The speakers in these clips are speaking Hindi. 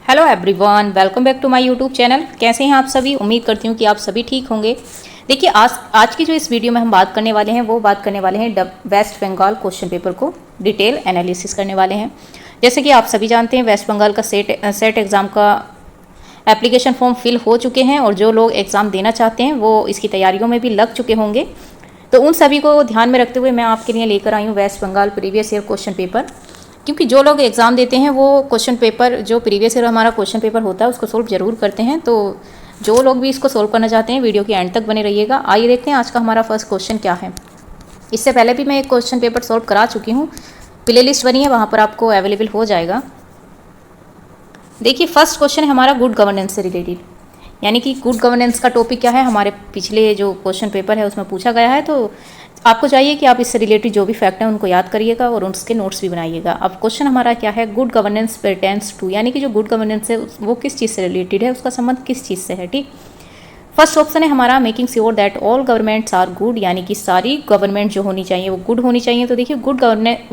Hello everyone, welcome back to my YouTube channel. कैसे हैं आप सभी? उम्मीद करती हूँ कि आप सभी ठीक होंगे। देखिए, आज की जो इस वीडियो में हम बात करने वाले हैं वो बात करने वाले हैं वेस्ट बंगाल क्वेश्चन पेपर को डिटेल एनालिसिस करने वाले हैं। जैसे कि आप सभी जानते हैं, वेस्ट बंगाल का सेट एग्ज़ाम का एप्लीकेशन फॉर्म फिल हो चुके हैं और जो लोग एग्ज़ाम देना चाहते हैं वो इसकी तैयारियों में भी लग चुके होंगे। तो उन सभी को ध्यान में रखते हुए मैं आपके लिए लेकर आई हूँ West Bengal previous year question paper, क्योंकि जो लोग एग्ज़ाम देते हैं वो क्वेश्चन पेपर जो प्रीवियस ईयर हमारा क्वेश्चन पेपर होता है उसको सोल्व जरूर करते हैं। तो जो लोग भी इसको सोल्व करना चाहते हैं वीडियो के एंड तक बने रहिएगा। आइए देखते हैं आज का हमारा फर्स्ट क्वेश्चन क्या है। इससे पहले भी मैं एक क्वेश्चन पेपर सोल्व करा चुकी हूँ, प्ले लिस्ट बनी है, वहाँ पर आपको अवेलेबल हो जाएगा। देखिए, फर्स्ट क्वेश्चन है हमारा गुड गवर्नेंस से रिलेटेड, यानी कि गुड गवर्नेंस का टॉपिक क्या है हमारे पिछले जो क्वेश्चन पेपर है उसमें पूछा गया है। तो आपको चाहिए कि आप इससे रिलेटेड जो भी फैक्ट हैं उनको याद करिएगा और उसके नोट्स भी बनाइएगा। अब क्वेश्चन हमारा क्या है, गुड गवर्नेंस परटेन्स टू, यानी कि जो गुड गवर्नेंस है वो किस चीज़ से रिलेटेड है, उसका संबंध किस चीज़ से है। ठीक, फर्स्ट ऑप्शन है हमारा making sure that all governments are good, यानी कि सारी गवर्नमेंट जो होनी चाहिए वो गुड होनी चाहिए। तो देखिए, गुड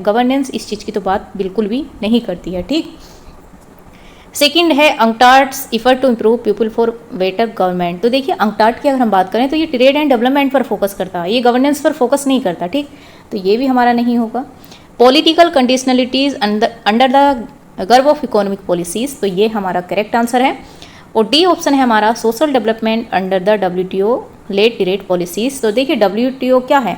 गवर्नेंस इस चीज़ की तो बात बिल्कुल भी नहीं करती है। ठीक, सेकंड है UNCTAD's effort to improve people for better government. तो देखिए, अंकटाड की अगर हम बात करें तो ये ट्रेड एंड डेवलपमेंट पर फोकस करता है, ये गवर्नेंस पर फोकस नहीं करता। ठीक, तो ये भी हमारा नहीं होगा। पॉलिटिकल कंडीशनलिटीज अंडर द गर्व ऑफ इकोनॉमिक पॉलिसीज, तो ये हमारा करेक्ट आंसर है। और डी ऑप्शन है हमारा social development under the WTO led trade policies. तो देखिए, WTO क्या है,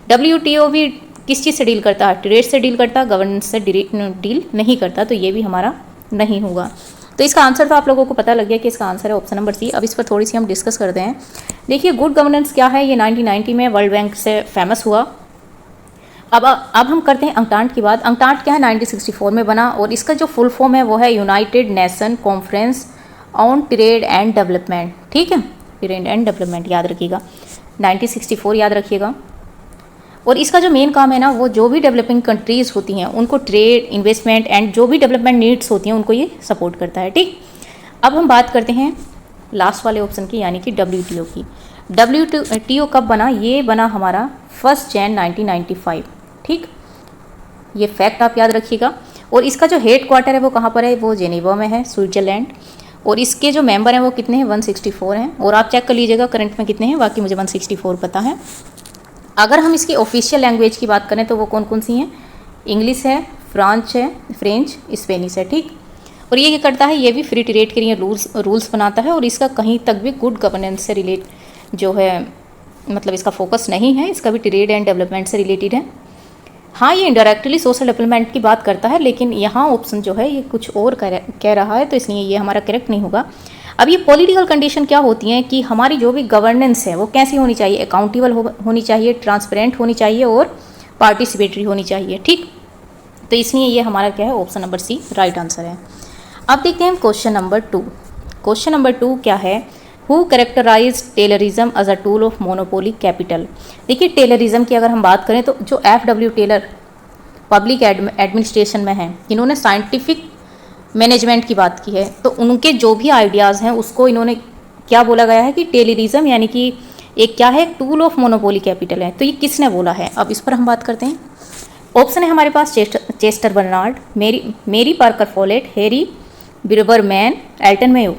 WTO भी किस चीज़ से डील करता है, ट्रेड से डील करता है, गवर्नेंस से डील नहीं करता। तो ये भी हमारा नहीं होगा। तो इसका आंसर तो आप लोगों को पता लग गया कि इसका आंसर है ऑप्शन नंबर सी। अब इस पर थोड़ी सी हम डिस्कस करते हैं। देखिए, गुड गवर्नेंस क्या है, ये 1990 में वर्ल्ड बैंक से फेमस हुआ। अब हम करते हैं अंकटाड की बात। अंकटाड क्या है, 1964 में बना और इसका जो फुल फॉर्म है वो है United nation conference on trade and development. ठीक है, ट्रेड एंड डेवलपमेंट याद रखिएगा, 1964 याद रखिएगा। और इसका जो मेन काम है ना, वो जो भी डेवलपिंग कंट्रीज़ होती हैं उनको ट्रेड, इन्वेस्टमेंट एंड जो भी डेवलपमेंट नीड्स होती हैं उनको ये सपोर्ट करता है। ठीक, अब हम बात करते हैं लास्ट वाले ऑप्शन की, यानी कि WTO की। WTO कब बना, ये बना हमारा 1 जनवरी 1995। ठीक, ये फैक्ट आप याद रखिएगा। और इसका जो हेड क्वार्टर है वो कहाँ पर है, वो जेनेवा में है, स्विट्जरलैंड। और इसके जो मेंबर हैं वो कितने हैं, 164 हैं। और आप चेक कर लीजिएगा करंट में कितने हैं, बाकी मुझे 164 पता है। अगर हम इसकी ऑफिशियल लैंग्वेज की बात करें तो वो कौन कौन सी हैं, इंग्लिश है, फ्रेंच, स्पेनिश है। ठीक, और ये क्या करता है, ये भी फ्री ट्रेड के लिए रूल्स बनाता है और इसका कहीं तक भी गुड गवर्नेंस से रिलेट जो है, मतलब इसका फोकस नहीं है, इसका भी ट्रेड एंड डेवलपमेंट से रिलेटेड है। हाँ, ये इनडायरेक्टली सोशल डेवलपमेंट की बात करता है, लेकिन यहाँ ऑप्शन जो है ये कुछ और कह रहा है, तो इसलिए ये हमारा करेक्ट नहीं होगा। अब ये पॉलिटिकल कंडीशन क्या होती हैं कि हमारी जो भी गवर्नेंस है वो कैसी होनी चाहिए, अकाउंटेबल होनी चाहिए, ट्रांसपेरेंट होनी चाहिए और पार्टिसिपेटरी होनी चाहिए। ठीक, तो इसलिए ये हमारा क्या है, option number C right answer है। अब देखते हैं क्वेश्चन नंबर 2। क्वेश्चन नंबर 2 क्या है, who characterize Taylorism as a tool of monopoly capital. देखिए, टेलरिज्म की अगर हम बात करें तो जो FW टेलर पब्लिक एडमिनिस्ट्रेशन में हैं, इन्होंने साइंटिफिक मैनेजमेंट की बात की है। तो उनके जो भी आइडियाज़ हैं उसको इन्होंने क्या बोला गया है कि टेलरिज्म, यानी कि एक क्या है, टूल ऑफ मोनोपोली कैपिटल है। तो ये किसने बोला है, अब इस पर हम बात करते हैं। ऑप्शन है हमारे पास Chester Barnard, Mary Parker Follett, Harry Braverman, Elton Mayo.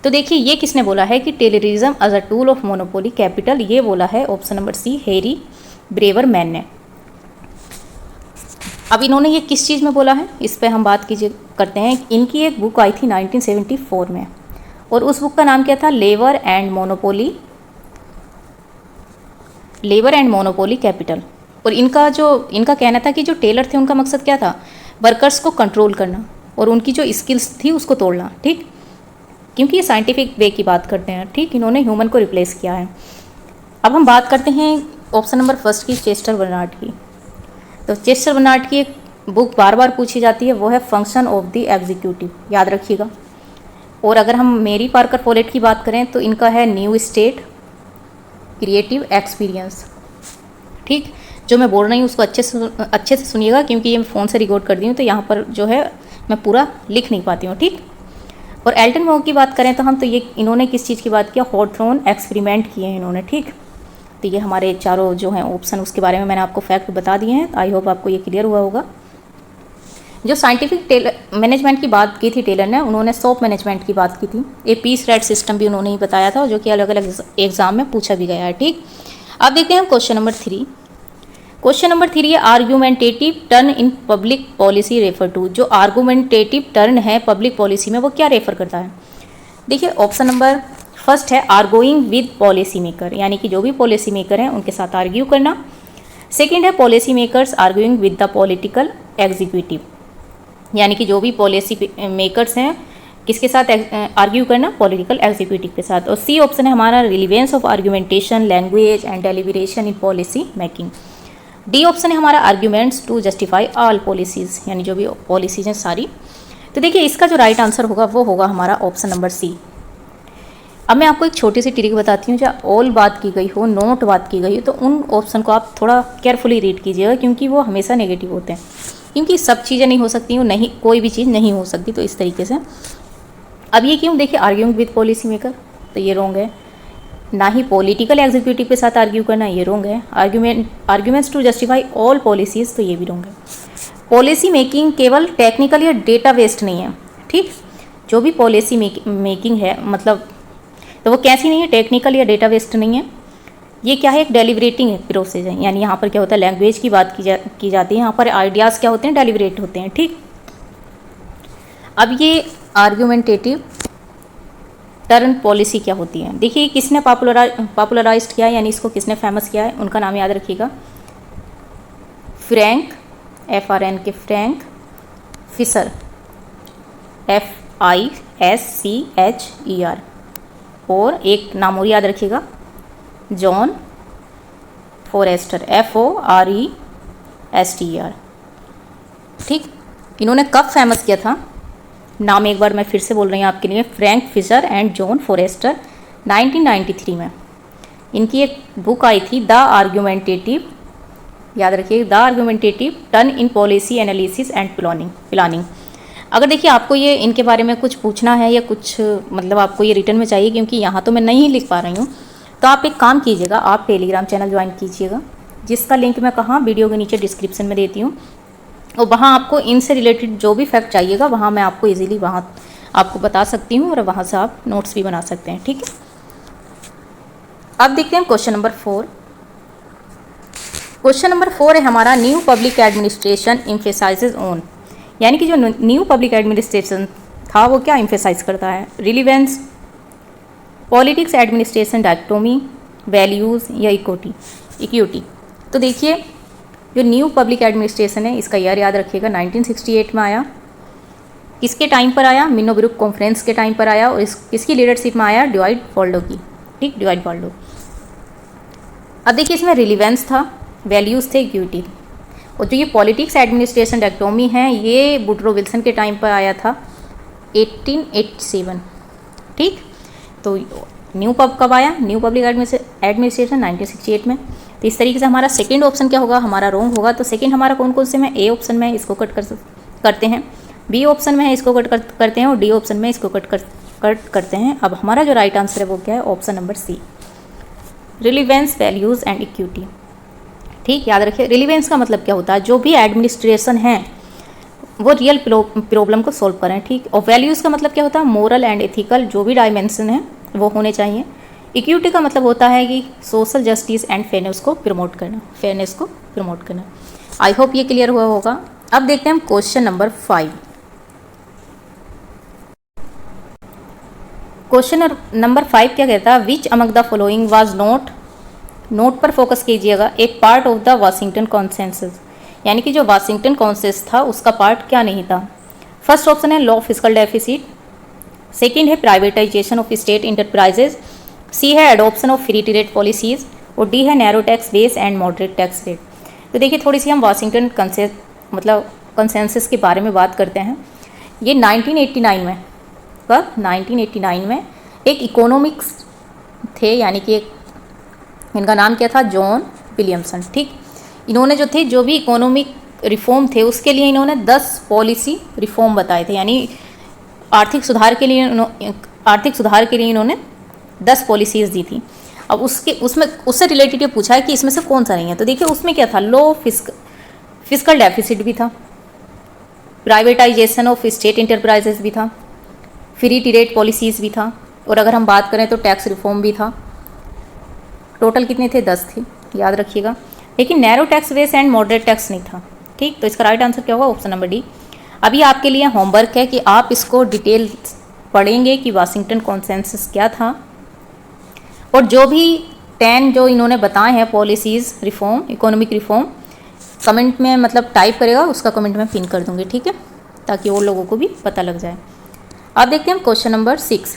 तो देखिए, ये किसने बोला है कि Taylorism as a tool of monopoly capital, ये बोला है option number C Harry Braverman ने। अब इन्होंने ये किस चीज़ में बोला है, इस पर हम बात करते हैं। इनकी एक बुक आई थी 1974 में और उस बुक का नाम क्या था, लेबर एंड मोनोपोली कैपिटल। और इनका कहना था कि जो टेलर थे उनका मकसद क्या था, वर्कर्स को कंट्रोल करना और उनकी जो स्किल्स थी उसको तोड़ना। ठीक, क्योंकि ये साइंटिफिक वे की बात करते हैं। ठीक, इन्होंने ह्यूमन को रिप्लेस किया है। अब हम बात करते हैं ऑप्शन नंबर फर्स्ट की, चेस्टर बर्नार्ड की। तो चेस्टर बर्नार्ड की एक बुक बार बार पूछी जाती है, वो है फंक्शन ऑफ द एग्जीक्यूटिव, याद रखिएगा। और अगर हम मेरी पार्कर फोलेट की बात करें तो इनका है न्यू स्टेट क्रिएटिव एक्सपीरियंस। ठीक, जो मैं बोल रही हूँ उसको अच्छे से सुनिएगा, क्योंकि ये मैं फ़ोन से रिकॉर्ड कर दी हूँ तो यहाँ पर जो है मैं पूरा लिख नहीं पाती हूँ। ठीक, और एल्टन मो की बात करें तो हम तो ये इन्होंने किस चीज़ की बात किया, हॉथॉर्न एक्सपेरिमेंट किए हैं इन्होंने। ठीक, तो ये हमारे चारों जो हैं ऑप्शन, उसके बारे में मैंने आपको फैक्ट बता दिए हैं। आई होप आपको ये क्लियर हुआ होगा। जो साइंटिफिक मैनेजमेंट की बात की थी टेलर ने, उन्होंने सॉप मैनेजमेंट की बात की थी। ए पीस रेट सिस्टम भी उन्होंने ही बताया था, जो कि अलग अलग एग्जाम में पूछा भी गया है। ठीक, अब देखते हैं क्वेश्चन नंबर 3। क्वेश्चन नंबर 3 है argumentative turn in public policy refer to. जो आर्गुमेंटेटिव टर्न है पब्लिक पॉलिसी में वो क्या रेफर करता है? देखिए ऑप्शन नंबर फर्स्ट है आर्गोइंग विद पॉलिसी मेकर, यानी कि जो भी पॉलिसी मेकर हैं उनके साथ आर्ग्यू करना। सेकेंड है policy makers arguing with the political executive, यानी कि जो भी पॉलिसी मेकर्स हैं किसके साथ आर्ग्यू करना? पॉलिटिकल एग्जीक्यूटिव के साथ। और सी ऑप्शन है हमारा relevance of argumentation language and deliberation in policy making. D option है हमारा arguments to justify all policies, यानी जो भी पॉलिसीज हैं सारी। तो देखिए इसका जो राइट आंसर होगा वो होगा हमारा ऑप्शन नंबर सी। अब मैं आपको एक छोटी सी ट्रिक बताती हूँ, जहाँ ऑल बात की गई हो, नोट बात की गई हो, तो उन ऑप्शन को आप थोड़ा केयरफुली रीड कीजिएगा, क्योंकि वो हमेशा नेगेटिव होते हैं। क्योंकि सब चीज़ें नहीं हो सकती हूँ, नहीं कोई भी चीज़ नहीं हो सकती, तो इस तरीके से। अब ये क्यों? देखिए आर्ग्यूइंग विद पॉलिसी मेकर, तो ये रॉन्ग है। ना ही पॉलिटिकल एग्जीक्यूटिव के साथ आर्ग्यू करना, ये रॉन्ग है। Arguments to justify all policies, तो ये भी रॉन्ग है। पॉलिसी मेकिंग केवल टेक्निकल या डेटा बेस्ड नहीं है। ठीक, जो भी पॉलिसी मेकिंग है मतलब तो वो कैसी नहीं है? टेक्निकल या डेटा बेस्ड नहीं है। ये क्या है? एक डेलिब्रेटिंग प्रोसेस है, यानी यहाँ पर क्या होता है? लैंग्वेज की बात की जाती है। यहाँ पर आइडियाज़ क्या होते हैं? डेलिब्रेट होते हैं। ठीक, अब ये आर्गुमेंटेटिव टर्न पॉलिसी क्या होती है? देखिए किसने पॉपुलराइज किया है, यानी इसको किसने फेमस किया है? उनका नाम याद रखिएगा, फ्रैंक, FRN के फ्रैंक फिशर, FISCHER। और एक नाम और याद रखिएगा, जॉन फोरेस्टर, FORESTER। ठीक, इन्होंने कब फेमस किया था? नाम एक बार मैं फिर से बोल रही हूँ आपके लिए, Frank Fischer and John Forester, 1993 में। इनकी एक बुक आई थी द आर्गुमेंटेटिव, याद रखिए, the argumentative turn in policy analysis and planning. अगर देखिए आपको ये इनके बारे में कुछ पूछना है या कुछ मतलब आपको ये रिटर्न में चाहिए, क्योंकि यहाँ तो मैं नहीं लिख पा रही हूँ, तो आप एक काम कीजिएगा, आप टेलीग्राम चैनल ज्वाइन कीजिएगा, जिसका लिंक मैं कहाँ वीडियो के नीचे डिस्क्रिप्शन में देती हूँ। और वहाँ आपको इनसे रिलेटेड जो भी फैक्ट चाहिएगा वहाँ मैं आपको इजीली वहाँ आपको बता सकती हूँ, और वहाँ से आप नोट्स भी बना सकते हैं। ठीक है, अब देखते हैं क्वेश्चन नंबर 4। क्वेश्चन नंबर 4 है हमारा new public administration emphasises on, यानी कि जो न्यू पब्लिक एडमिनिस्ट्रेशन था वो क्या एम्फेसाइज करता है? रिलीवेंस, पॉलिटिक्स एडमिनिस्ट्रेशन डायक्टोमी, वैल्यूज़ या इक्विटी। तो देखिए जो न्यू पब्लिक एडमिनिस्ट्रेशन है इसका ईयर याद रखिएगा, 1968 में आया। किसके टाइम पर आया? मिनोब्रुक कॉन्फ्रेंस के टाइम पर आया। और किसकी लीडरशिप में आया? ड्वाइट फॉल्डो की। ठीक, ड्वाइट फॉल्डो। अब देखिए इसमें रिलीवेंस था, वैल्यूज़ थे, इक्विटी। और जो ये पॉलिटिक्स एडमिनिस्ट्रेशन डायक्टोमी है ये वुडरो विल्सन के टाइम पर आया था, 1887। ठीक, तो न्यू पब कब आया? न्यू पब्लिक एडमिनिस्ट्रेशन 1968 में। तो इस तरीके से हमारा सेकंड ऑप्शन क्या होगा? हमारा रॉन्ग होगा। तो सेकंड हमारा कौन कौन से में? ए ऑप्शन में इसको कट करते हैं, बी ऑप्शन में है इसको कट करते हैं, और डी ऑप्शन में इसको कट करते हैं। अब हमारा जो राइट आंसर है वो क्या है? Option number C, relevance, values and equity. ठीक, याद रखिए रिलीवेंस का मतलब क्या होता है? जो भी एडमिनिस्ट्रेशन है वो रियल प्रॉब्लम को सॉल्व करें। ठीक, और वैल्यूज़ का मतलब क्या होता है? मोरल एंड एथिकल जो भी डायमेंशन है वो होने चाहिए। इक्विटी का मतलब होता है कि सोशल जस्टिस एंड फेयरनेस को प्रमोट करना। आई होप ये क्लियर हुआ होगा। अब देखते हैं हम क्वेश्चन नंबर 5। क्वेश्चन नंबर 5 क्या कहता है? Which among the following was not पर फोकस कीजिएगा, A part of the Washington Consensus, यानी कि जो वाशिंगटन कॉन्सेंसस था उसका पार्ट क्या नहीं था? फर्स्ट ऑप्शन है लो फिस्कल डेफिसिट, सेकंड है प्राइवेटाइजेशन ऑफ स्टेट इंटरप्राइजेज, सी है adoption of free trade policies, और डी है narrow tax base and moderate tax rate. तो देखिए थोड़ी सी हम वाशिंगटन कंसेंसस के बारे में बात करते हैं। ये 1989 में, कब? 1989 में एक इकोनॉमिक्स थे, यानी कि एक इनका नाम क्या था? John Williamson. ठीक, इन्होंने जो भी इकोनॉमिक रिफॉर्म थे उसके लिए इन्होंने 10 पॉलिसी रिफॉर्म बताए थे, यानी आर्थिक सुधार के लिए इन्होंने 10 पॉलिसीज़ दी थी। अब उससे रिलेटेड पूछा है कि इसमें से कौन सा नहीं है। तो देखिए उसमें क्या था? लो फिस्कल डेफिसिट भी था, प्राइवेटाइजेशन ऑफ स्टेट इंटरप्राइजेस भी था, फ्री ट्रेड पॉलिसीज़ भी था, और अगर हम बात करें तो टैक्स रिफॉर्म भी था। टोटल कितने थे? 10 थे, याद रखिएगा। लेकिन narrow tax base and moderate tax नहीं था। ठीक, तो इसका राइट आंसर क्या होगा? Option number D. अभी आपके लिए होमवर्क है कि आप इसको डिटेल पढ़ेंगे कि वाशिंगटन कॉन्सेंसस क्या था, और जो भी 10 जो इन्होंने बताए हैं policies reform, economic reform, comment में मतलब टाइप करेगा, उसका कमेंट में पिन कर दूंगी, ठीक है, ताकि और लोगों को भी पता लग जाए। अब देखते हैं क्वेश्चन नंबर 6।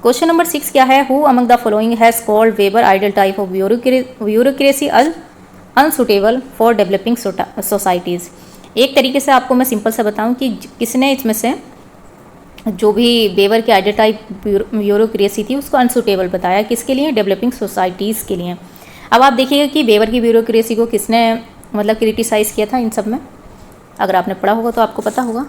क्वेश्चन नंबर 6 क्या है? Who among the following has called Weber ideal type of bureaucracy unsuitable for developing societies. एक तरीके से आपको मैं सिंपल सा बताऊं कि किसने इसमें से जो भी वेबर के आइडल टाइप ब्यूरोक्रेसी थी उसको अनसुटेबल बताया, किसके लिए? डेवलपिंग सोसाइटीज़ के लिए। अब आप देखिएगा कि वेबर की ब्यूरोक्रेसी को किसने मतलब क्रिटिसाइज़ किया था इन सब में, अगर आपने पढ़ा होगा तो आपको पता होगा।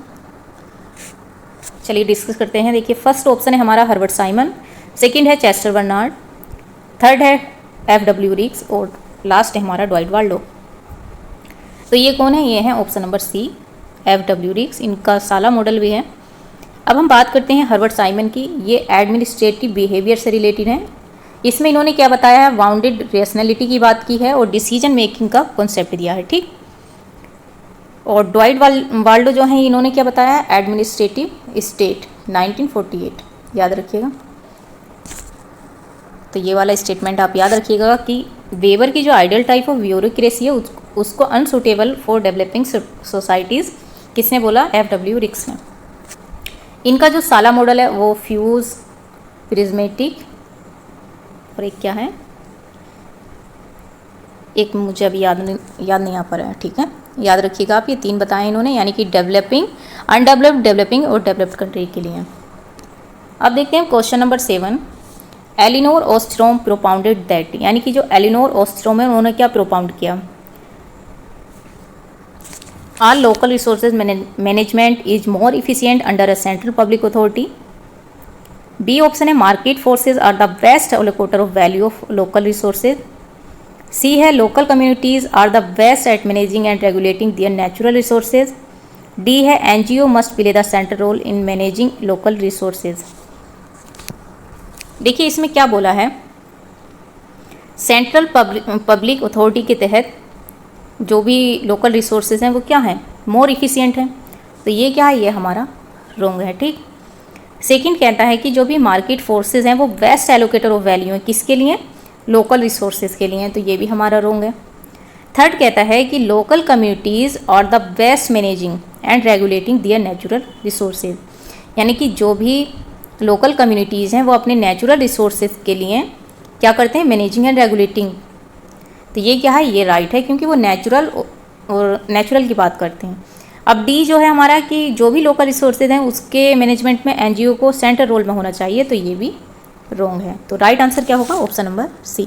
चलिए डिस्कस करते हैं। देखिए, फर्स्ट ऑप्शन है हमारा हर्बर्ट साइमन, सेकंड है चेस्टर बर्नार्ड, थर्ड है F.W. रिक्स, और लास्ट है हमारा ड्वाइट वाल्डो। तो ये कौन है? ये है ऑप्शन नंबर सी, F.W. रिक्स। इनका साला मॉडल भी है। अब हम बात करते हैं हर्बर्ट साइमन की। ये एडमिनिस्ट्रेटिव बिहेवियर से रिलेटेड है। इसमें इन्होंने क्या बताया है? बाउंडेड रेशनैलिटी की बात की है और डिसीजन मेकिंग का कॉन्सेप्ट दिया है, ठीक। और ड्वाइट वाल्डो जो है इन्होंने क्या बताया है? एडमिनिस्ट्रेटिव स्टेट 1948, याद रखिएगा। तो ये वाला स्टेटमेंट आप याद रखिएगा कि वेबर की जो आइडियल टाइप ऑफ ब्यूरोक्रेसी है उसको अनसुटेबल फॉर डेवलपिंग सोसाइटीज़ किसने बोला? F.W. रिक्स ने। इनका जो साला मॉडल है वो फ्यूज, प्रिज्मेटिक, और एक क्या है, एक मुझे अभी याद नहीं आ पा रहा है, ठीक है, याद रखिएगा आप। ये 3 बताए इन्होंने, यानी कि डेवलपिंग, अनडेवलप्ड, डेवलपिंग और डेवलप्ड कंट्री के लिए। अब देखते हैं question number 7। Elinor Ostrom propounded that, यानी कि जो एलिनोर ओस्ट्रोम है उन्होंने क्या प्रोपाउंड किया? Are local resources management is more efficient under a central public authority. B option है market forces are the best allocator of value of local resources. C है local communities are the best at managing and regulating their natural resources. D है NGO must play the central role in managing local resources. देखिए इसमें क्या बोला है, सेंट्रल पब्लिक अथॉरिटी के तहत जो भी लोकल रिसोर्सेज हैं वो क्या हैं? मोर इफिशिएंट हैं। तो ये क्या है? ये हमारा रोंग है, ठीक। सेकंड कहता है कि जो भी मार्केट फोर्सेज हैं वो बेस्ट एलोकेटर ऑफ वैल्यू है, किसके लिए? लोकल रिसोर्सेज के लिए, तो ये भी हमारा रोंग है। थर्ड कहता है कि लोकल कम्युनिटीज़ और the best managing and regulating their natural resources, यानी कि जो भी लोकल कम्युनिटीज़ हैं वो अपने नेचुरल रिसोर्सेज के लिए क्या करते हैं? Managing and regulating. तो ये क्या है? ये राइट है, क्योंकि वो नेचुरल की बात करते हैं। अब डी जो है हमारा कि जो भी लोकल रिसोर्सेज हैं उसके मैनेजमेंट में एनजीओ को सेंट्रल रोल में होना चाहिए, तो ये भी रॉन्ग है। तो राइट आंसर क्या होगा? Option number C.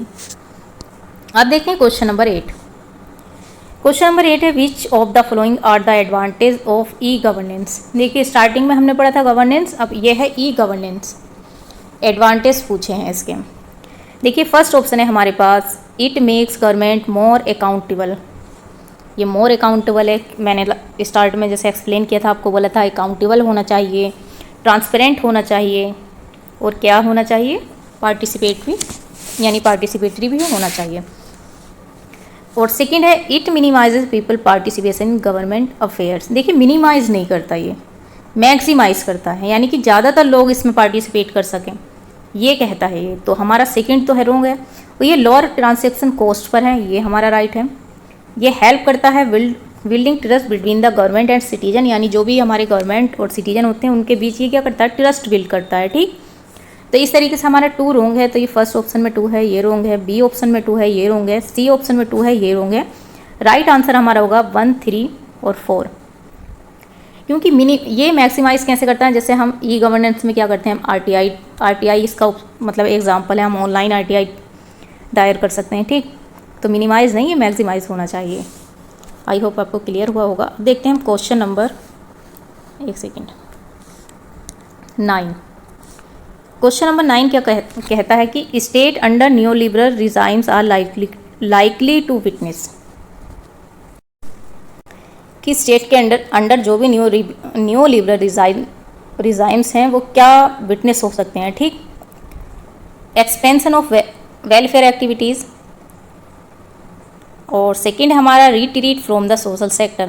अब देखते हैं क्वेश्चन नंबर 8। क्वेश्चन नंबर 8 है which of the following are the advantage of e governance. देखिए स्टार्टिंग में हमने पढ़ा था गवर्नेंस, अब ये है ई गवर्नेंस, एडवांटेज पूछे हैं इसके। देखिए फर्स्ट ऑप्शन है हमारे पास it makes government more accountable. ये मोर अकाउंटेबल है, मैंने स्टार्ट में जैसे एक्सप्लेन किया था आपको, बोला था अकाउंटेबल होना चाहिए, ट्रांसपेरेंट होना चाहिए, और क्या होना चाहिए? पार्टिसिपेटरी, यानी पार्टिसिपेटरी भी होना चाहिए। और सेकंड है it minimises people participation in government affairs. देखिए मिनिमाइज नहीं करता, ये मैक्सिमाइज करता है, यानी कि ज़्यादातर लोग इसमें पार्टिसिपेट कर सकें, ये कहता है ये। तो हमारा सेकंड तो है रॉन्ग है। और ये लोअर ट्रांजैक्शन कॉस्ट पर है, ये हमारा राइट है। ये हेल्प करता है building trust between the government and citizen, यानी जो भी हमारे गवर्नमेंट और सिटीजन होते हैं उनके बीच ये क्या करता है? ट्रस्ट बिल्ड करता है, ठीक। तो इस तरीके से हमारा 2 रॉन्ग है। तो ये फर्स्ट ऑप्शन में 2 है, ये रॉन्ग है। बी ऑप्शन में 2 है, ये रॉन्ग है। सी ऑप्शन में 2 है, ये रॉन्ग है। राइट आंसर हमारा होगा 1, 3 और 4, क्योंकि ये मैक्सिमाइज कैसे करता है? जैसे हम ई गवर्नेंस में क्या करते हैं? हम आरटीआई इसका मतलब एग्जाम्पल है, हम ऑनलाइन आरटीआई दायर कर सकते हैं, ठीक। तो मिनिमाइज नहीं है, मैक्सिमाइज होना चाहिए। आई होप आपको क्लियर हुआ होगा। अब देखते हैं हम क्वेश्चन नंबर 9। क्वेश्चन नंबर 9 क्या कहता है कि state under new liberal regimes are likely to witness. कि स्टेट के अंडर जो भी न्यू लिबरल रिजाइम्स हैं वो क्या विटनेस हो सकते हैं, ठीक। एक्सपेंशन ऑफ वेलफेयर एक्टिविटीज़, और सेकंड हमारा retreat from the social sector.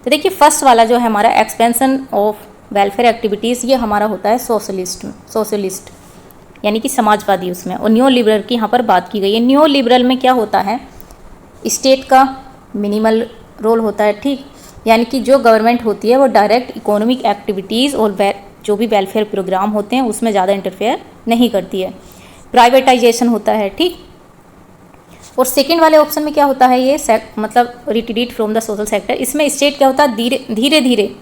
तो देखिए फर्स्ट वाला जो है हमारा एक्सपेंशन ऑफ वेलफेयर एक्टिविटीज़, ये हमारा होता है सोशलिस्ट यानी कि समाजवादी उसमें, और न्यू लिबरल की यहाँ पर बात की गई है। न्यू लिबरल में क्या होता है, स्टेट का मिनिमल रोल होता है, ठीक। यानी कि जो गवर्नमेंट होती है वो डायरेक्ट इकोनॉमिक एक्टिविटीज़ और जो भी वेलफेयर प्रोग्राम होते हैं उसमें ज़्यादा इंटरफेयर नहीं करती है। प्राइवेटाइजेशन होता है, ठीक। और सेकंड वाले ऑप्शन में क्या होता है, ये मतलब retreat from the social sector, इसमें स्टेट क्या होता है धीरे धीरे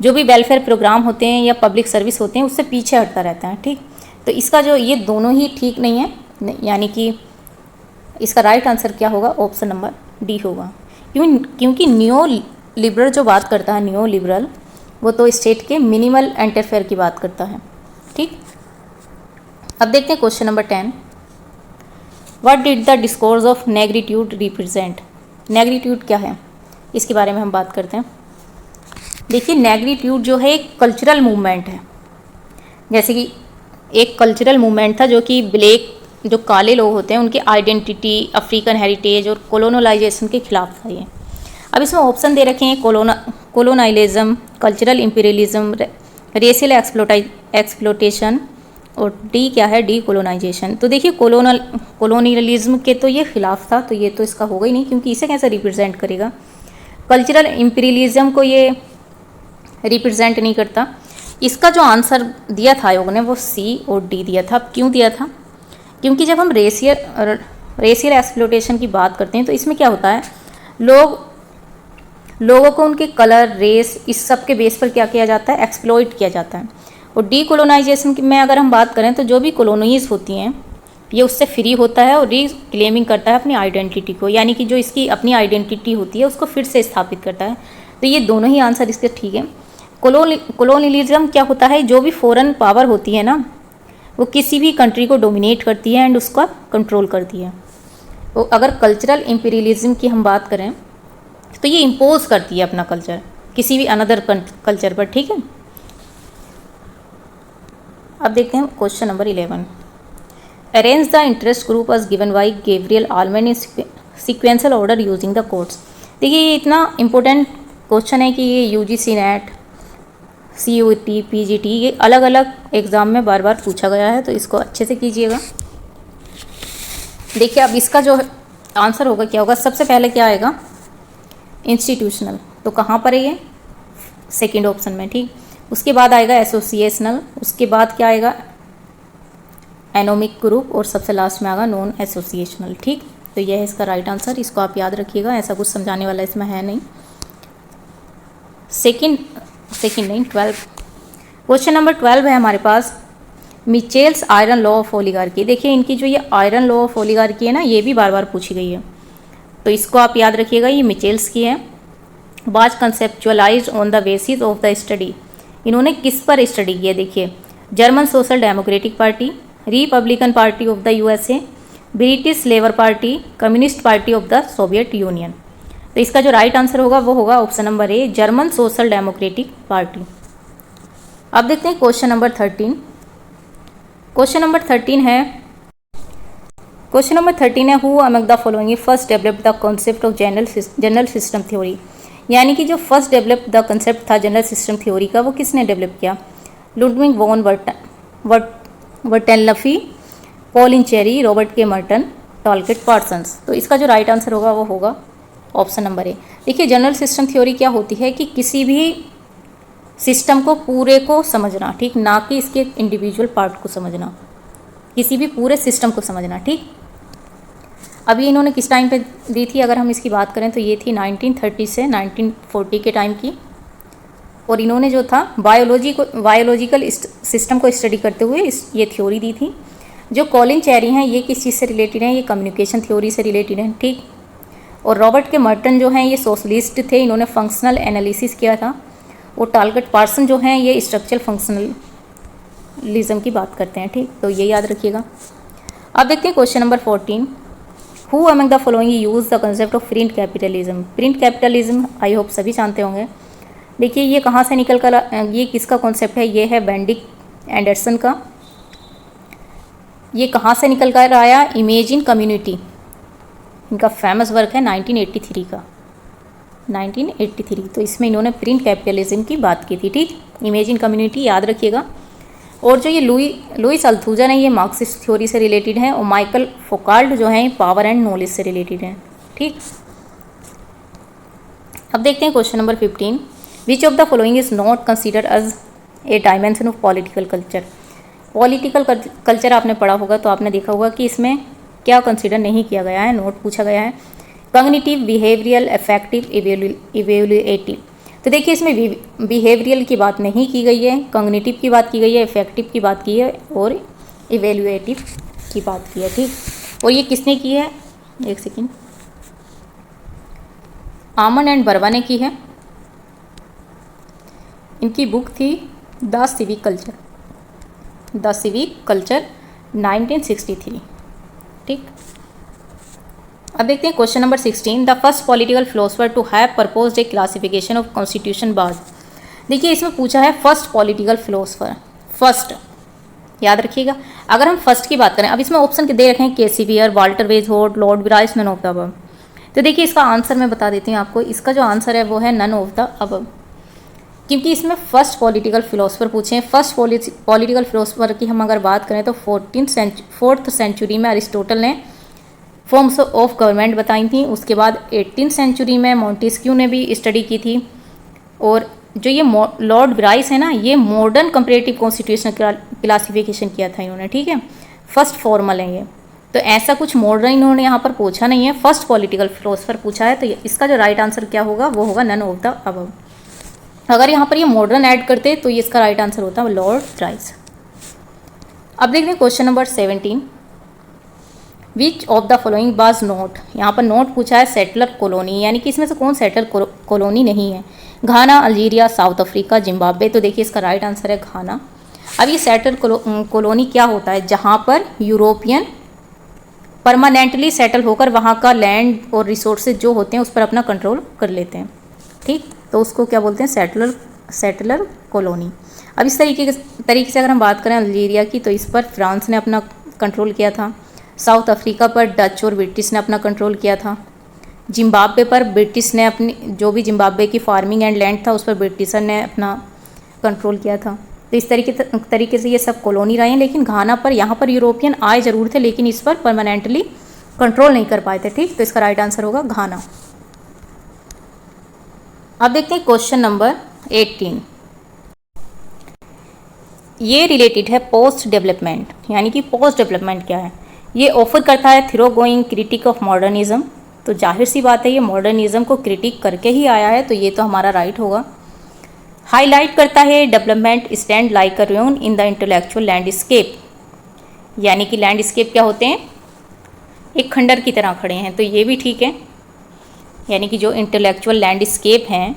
जो भी वेलफेयर प्रोग्राम होते हैं या पब्लिक सर्विस होते हैं उससे पीछे हटता रहता है, ठीक। तो इसका जो ये दोनों ही ठीक नहीं है, यानी कि इसका राइट आंसर क्या होगा, ऑप्शन नंबर डी होगा। क्योंकि न्यू लिबरल जो बात करता है, न्यू लिबरल वो तो स्टेट के मिनिमल इंटरफेयर की बात करता है, ठीक। अब देखते हैं question number 10। What did the discourse of negritude represent. Negritude क्या है, इसके बारे में हम बात करते हैं। देखिए नेग्रीट्यूड जो है एक कल्चरल मूवमेंट है, जैसे कि एक कल्चरल मूवमेंट था जो कि जो काले लोग होते हैं उनकी आइडेंटिटी, अफ्रीकन हेरिटेज और कोलोनलाइजेशन के खिलाफ था ये। अब इसमें ऑप्शन दे रखे हैं कोलोनाइलिज्म, कल्चरल इंपीरियलिज्म, रेशियल एक्सप्लोटेशन, और डी क्या है, डी कोलोनाइजेशन। तो देखिए कोलोनियलिज्म के तो ये खिलाफ था, तो ये तो इसका होगा ही नहीं, क्योंकि इसे कैसे रिप्रेजेंट करेगा। कल्चरल इंपीरियलिज्म को ये रिप्रेजेंट नहीं करता। इसका जो आंसर दिया था आयोग ने वो सी और डी दिया था। क्यों दिया था, क्योंकि जब हम रेशियल एक्सप्लोटेशन की बात करते हैं तो इसमें क्या होता है, लोगों को उनके कलर, रेस, इस सब के बेस पर क्या किया जाता है, एक्सप्लॉइट किया जाता है। और डीकोलोनाइजेशन में अगर हम बात करें तो जो भी कॉलोनीज होती हैं ये उससे फ्री होता है और रीक्लेमिंग करता है अपनी आइडेंटिटी को, यानी कि जो इसकी अपनी आइडेंटिटी होती है उसको फिर से स्थापित करता है। तो ये दोनों ही आंसर इसके ठीक है। कोलोनियलिज्म क्या होता है, जो भी फॉरेन पावर होती है ना वो किसी भी कंट्री को डोमिनेट करती है एंड उसका कंट्रोल करती है। तो अगर कल्चरल इंपीरियलिज्म की हम बात करें तो ये इम्पोज करती है अपना कल्चर किसी भी अनदर कल्चर पर, ठीक है। अब देखते हैं question number 11। Arrange the interest group as given by Gabriel Almond in sequential order using the codes. देखिए ये इतना इम्पोर्टेंट क्वेश्चन है कि ये यूजीसी नेट, सीयूटी, पीजीटी ये अलग अलग एग्ज़ाम में बार बार पूछा गया है, तो इसको अच्छे से कीजिएगा। देखिए अब इसका जो आंसर होगा क्या होगा, सबसे पहले क्या आएगा, इंस्टीट्यूशनल। तो कहाँ पर है ये, सेकंड ऑप्शन में, ठीक। उसके बाद आएगा एसोसिएशनल, उसके बाद क्या आएगा, एनोमिक ग्रुप, और सबसे लास्ट में आएगा नॉन एसोसिएशनल, ठीक। तो यह है इसका राइट आंसर, इसको आप याद रखिएगा, ऐसा कुछ समझाने वाला इसमें है नहीं। सेकंड नहीं 12, क्वेश्चन नंबर 12 है हमारे पास, मिचेल्स आयरन लॉ ऑफ ओलिगार्की। देखिए इनकी जो ये आयरन लॉ ऑफ ओलिगार्की है ना, ये भी बार बार पूछी गई है, तो इसको आप याद रखिएगा, ये मिचेल्स की है। Was कंसेप्चुअलाइज्ड on the basis of the study, इन्होंने किस पर स्टडी किया, देखिए German social democratic party, Republican party of the USA, British labour party, communist party of the Soviet union. तो इसका जो राइट आंसर होगा वो होगा option number A, German social democratic party. अब देखते हैं क्वेश्चन नंबर 13। क्वेश्चन नंबर 13 है who among the following first develop the concept of general system theory. यानी कि जो फर्स्ट डेवलप द कंसेप्ट था जनरल सिस्टम थ्योरी का, वो किसने डेवलप किया, Ludwig von Bertalanffy, Pauline Cherry, Robert K Merton, Talcott Parsons. तो इसका जो राइट आंसर होगा वो होगा ऑप्शन नंबर ए। देखिए जनरल सिस्टम थ्योरी क्या होती है कि किसी भी सिस्टम को पूरे को समझना, ठीक, ना कि इसके इंडिविजुअल पार्ट को समझना, किसी भी पूरे सिस्टम को समझना, ठीक। अभी इन्होंने किस टाइम पे दी थी, अगर हम इसकी बात करें तो ये थी 1930 से 1940 के टाइम की, और इन्होंने जो था बायोलॉजिकल सिस्टम को स्टडी करते हुए ये थ्योरी दी थी। जो कॉलिन चेरी हैं ये किस चीज़ से रिलेटेड हैं, ये कम्युनिकेशन थ्योरी से रिलेटेड हैं, ठीक। और रॉबर्ट के मर्टन जो हैं ये सोशलिस्ट थे, इन्होंने फंक्शनल एनालिसिस किया था। और टॉलकेट पार्सन जो हैं ये स्ट्रक्चरल फंक्शनलिज्म की बात करते हैं, ठीक। तो ये याद रखिएगा। अब देखते हैं question number 14। Who among the following use the concept of print capitalism. Print capitalism I hope सभी जानते होंगे। देखिए ये कहाँ से निकल कर, ये किसका कॉन्सेप्ट है, ये है बेंडिक एंडरसन का। ये कहाँ से निकल कर आया, इमेजिन कम्युनिटी, इनका फेमस वर्क है 1983 का, 1983। तो इसमें इन्होंने प्रिंट कैपिटलिज्म की बात की थी, ठीक। इमेजिन कम्युनिटी याद रखिएगा। और जो ये लुइस अल्थुजन है ये मार्क्सिस्ट थ्योरी से रिलेटेड है, और माइकल फोकाल्ट जो है पावर एंड नॉलेज से रिलेटेड है, ठीक। अब देखते हैं question number 15। Which of the following is not considered as a dimension of political culture. Political culture आपने पढ़ा होगा तो आपने देखा होगा कि इसमें क्या कंसिडर नहीं किया गया है, नोट पूछा गया है। Cognitive, behavioural, affective, evaluative. तो देखिए इसमें बिहेवियरल की बात नहीं की गई है, कॉग्निटिव की बात की गई है, इफेक्टिव की बात की है और इवेल्युएटिव की बात की है, ठीक। और ये किसने की है, एक सेकेंड, आमन एंड बर्बा ने की है। इनकी बुक थी the civic culture, the civic culture 1963, ठीक। अब देखते हैं question number 16। The first political philosopher to have proposed a classification of constitution बाज। देखिए इसमें पूछा है फर्स्ट पॉलिटिकल फिलोसफर, फर्स्ट याद रखिएगा। अगर हम फर्स्ट की बात करें, अब इसमें ऑप्शन दे रखे हैं केसीवियर, वाल्टर वेजहोर्ट, Lord Bryce, none of the above. तो देखिए इसका आंसर मैं बता देती हूँ आपको, इसका जो आंसर है वो है नन ऑफ द अबव, क्योंकि इसमें फर्स्ट पॉलिटिकल फिलोसफर पूछे हैं। फर्स्ट पॉलिटिकल फिलोसफर की हम अगर बात करें तो 4th सेंचुरी में अरिस्टोटल ने फॉर्म्स ऑफ गवर्नमेंट बताई थी। उसके बाद 18th सेंचुरी में मॉन्टेस्क्यू ने भी स्टडी की थी। और जो ये लॉर्ड ब्राइस है ना, ये मॉडर्न कंपैरेटिव कॉन्स्टिट्यूशन क्लासिफिकेशन किया था इन्होंने, ठीक है। फर्स्ट फॉर्मल है ये, तो ऐसा कुछ मॉडर्न इन्होंने यहाँ पर पूछा नहीं है, फर्स्ट पॉलिटिकल फिलोसफर पूछा है। तो इसका जो राइट आंसर क्या होगा वो होगा नन ऑफ द अबव। अगर यहाँ पर ये मॉडर्न ऐड करते तो ये इसका राइट आंसर होता है लॉर्ड ब्राइस। अब देखते हैं question number 17। Which of the following was not, यहाँ पर नोट पूछा है सेटलर कॉलोनी, यानी कि इसमें से कौन सेटलर कॉलोनी नहीं है। घाना, अल्जीरिया, साउथ अफ्रीका, जिम्बाब्वे। तो देखिए इसका राइट आंसर है घाना। अब ये सेटलर कॉलोनी क्या होता है, जहाँ पर यूरोपियन परमानेंटली सेटल होकर वहाँ का लैंड और रिसोर्सेज जो होते हैं उस पर अपना कंट्रोल कर लेते हैं, ठीक। तो उसको क्या बोलते हैं, सेटलर कॉलोनी। अब इस तरीके से अगर हम बात करें अल्जीरिया की, तो इस पर फ्रांस ने अपना कंट्रोल किया था। साउथ अफ्रीका पर डच और ब्रिटिश ने अपना कंट्रोल किया था। जिम्बाब्वे पर ब्रिटिश ने अपनी, जो भी जिम्बाब्वे की फार्मिंग एंड लैंड था उस पर ब्रिटिशर ने अपना कंट्रोल किया था। तो इस तरीके से ये सब कॉलोनी रहे हैं। लेकिन घाना पर, यहाँ पर यूरोपियन आए जरूर थे लेकिन इस पर परमानेंटली कंट्रोल नहीं कर पाए थे, ठीक। तो इसका राइट आंसर होगा घाना। अब देखते हैं क्वेश्चन नंबर 18। ये रिलेटेड है पोस्ट डेवलपमेंट, यानी कि पोस्ट डेवलपमेंट क्या है। ये ऑफर करता है थ्रोगोइंग क्रिटिक ऑफ मॉडर्निज्म। तो जाहिर सी बात है ये मॉडर्निज्म को क्रिटिक करके ही आया है, तो ये तो हमारा राइट होगा। हाईलाइट करता है development stand like a रूइन in the intellectual landscape, यानी कि लैंडस्केप क्या होते हैं, एक खंडर की तरह खड़े हैं, तो ये भी ठीक है। यानी कि जो इंटेलेक्चुअल लैंडस्केप हैं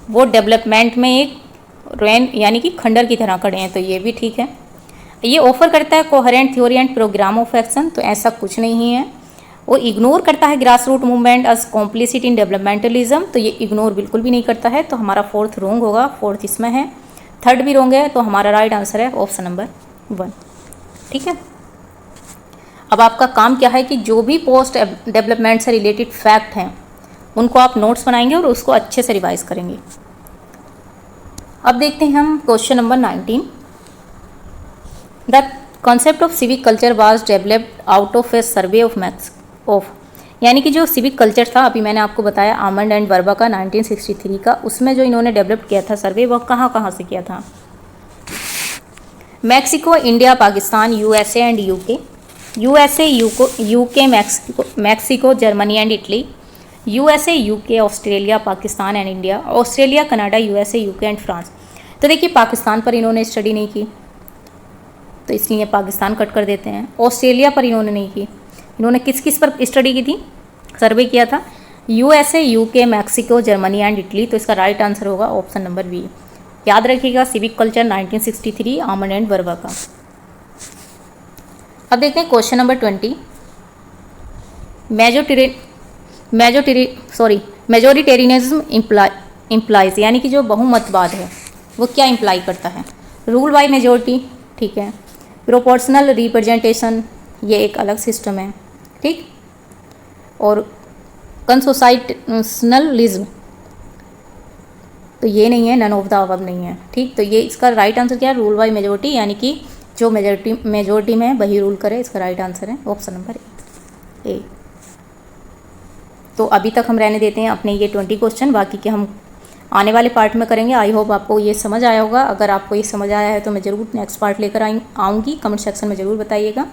वो डेवलपमेंट में एक रूइन यानी कि खंडर की तरह खड़े हैं, तो ये भी ठीक है। ये ऑफर करता है coherent theory and programme of action, तो ऐसा कुछ नहीं है। वो इग्नोर करता है grass root movement as complicit in developmentalism, तो ये इग्नोर बिल्कुल भी नहीं करता है। तो हमारा फोर्थ रॉन्ग होगा, फोर्थ इसमें है, थर्ड भी रॉन्ग है, तो हमारा राइट आंसर है ऑप्शन नंबर 1, ठीक है। अब आपका काम क्या है कि जो भी पोस्ट डेवलपमेंट से रिलेटेड फैक्ट हैं उनको आप नोट्स बनाएंगे और उसको अच्छे से रिवाइज करेंगे। अब देखते हैं हम question number 19। The concept of civic culture was developed out of A survey of यानी कि जो सिविक कल्चर था, अभी मैंने आपको बताया आमंड एंड बर्बा का 1963 का, उसमें जो इन्होंने डेवलप किया था सर्वे, वह कहाँ से किया था। Mexico, India, Pakistan, USA and UK. USA, UK, Mexico, Germany and Italy. USA, UK, Australia, Pakistan and India. Australia, Canada, USA, UK and France. तो देखिए पाकिस्तान पर इन्होंने स्टडी नहीं की तो इसलिए पाकिस्तान कट कर देते हैं। ऑस्ट्रेलिया पर इन्होंने नहीं की, इन्होंने किस पर स्टडी की थी, सर्वे किया था, USA, UK, Mexico, Germany and Italy. तो इसका राइट आंसर होगा ऑप्शन नंबर बी। याद रखिएगा सिविक कल्चर 1963 आमंड एंड बर्बा का। अब देखते हैं क्वेश्चन नंबर 20। मेजोरिटेरियनिज्म इम्प्लाइज, यानी कि जो बहुमतवाद है वो क्या इम्प्लाई करता है? रूल बाय मेजोरिटी, ठीक है। प्रोपोर्शनल रिप्रेजेंटेशन, ये एक अलग सिस्टम है, ठीक। और कंसोसाइशनलिज्म, तो ये नहीं है, नन ऑफ द अबव नहीं है, ठीक। तो ये इसका राइट आंसर क्या है? रूल बाय मेजोरिटी, यानी कि जो मेजोरिटी में है वही रूल करे, इसका राइट आंसर है ऑप्शन नंबर ए। तो अभी तक हम रहने देते हैं अपने ये 20 क्वेश्चन, बाकी के हम आने वाले पार्ट में करेंगे। आई होप आपको ये समझ आया होगा। अगर आपको ये समझ आया है तो मैं ज़रूर नेक्स्ट पार्ट लेकर आऊँगी, कमेंट सेक्शन में ज़रूर बताइएगा।